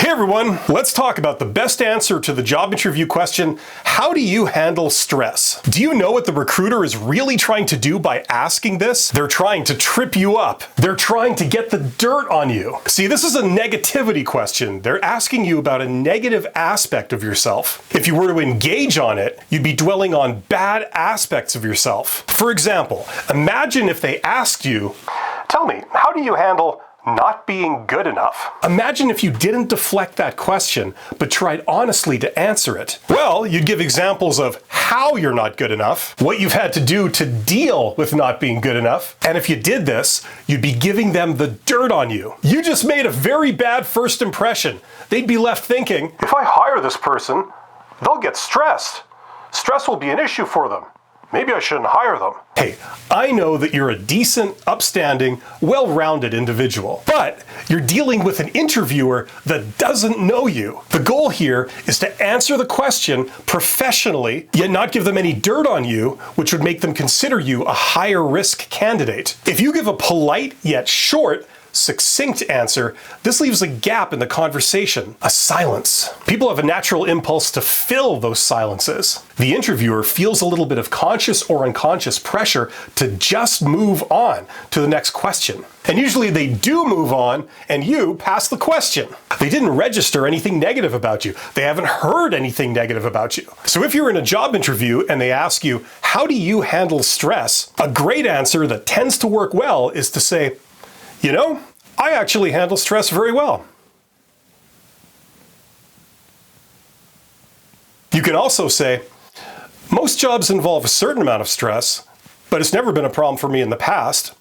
Hey everyone, let's talk about the best answer to the job interview question, how do you handle stress? Do you know what the recruiter is really trying to do by asking this? They're trying to trip you up. They're trying to get the dirt on you. See, this is a negativity question. They're asking you about a negative aspect of yourself. If you were to engage on it, you'd be dwelling on bad aspects of yourself. For example, imagine if they asked you, tell me, how do you handle not being good enough? Imagine if you didn't deflect that question, but tried honestly to answer it. Well, you'd give examples of how you're not good enough, what you've had to do to deal with not being good enough, and if you did this, you'd be giving them the dirt on you. You just made a very bad first impression. They'd be left thinking, if I hire this person, they'll get stressed. Stress will be an issue for them. Maybe I shouldn't hire them. Hey, I know that you're a decent, upstanding, well-rounded individual, but you're dealing with an interviewer that doesn't know you. The goal here is to answer the question professionally, yet not give them any dirt on you, which would make them consider you a higher risk candidate. If you give a polite yet short, succinct answer, this leaves a gap in the conversation, a silence. People have a natural impulse to fill those silences. The interviewer feels a little bit of conscious or unconscious pressure to just move on to the next question. And usually they do move on and you pass the question. They didn't register anything negative about you. They haven't heard anything negative about you. So if you're in a job interview and they ask you, how do you handle stress? A great answer that tends to work well is to say, you know, I actually handle stress very well. You can also say, most jobs involve a certain amount of stress, but it's never been a problem for me in the past.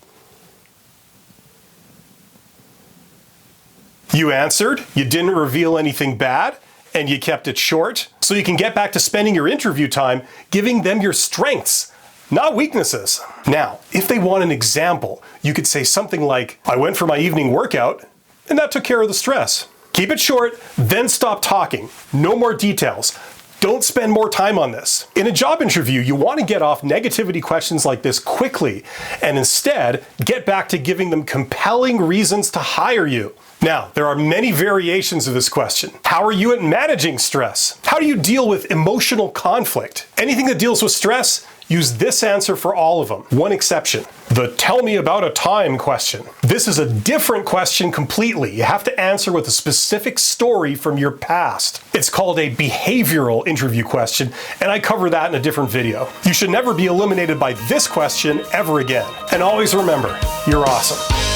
You answered, you didn't reveal anything bad, and you kept it short, so you can get back to spending your interview time giving them your strengths, not weaknesses. Now, if they want an example, you could say something like, I went for my evening workout, and that took care of the stress. Keep it short, then stop talking. No more details. Don't spend more time on this. In a job interview, you want to get off negativity questions like this quickly, and instead, get back to giving them compelling reasons to hire you. Now, there are many variations of this question. How are you at managing stress? How do you deal with emotional conflict? Anything that deals with stress, use this answer for all of them. One exception, the tell me about a time question. This is a different question completely. You have to answer with a specific story from your past. It's called a behavioral interview question, and I cover that in a different video. You should never be eliminated by this question ever again. And always remember, you're awesome.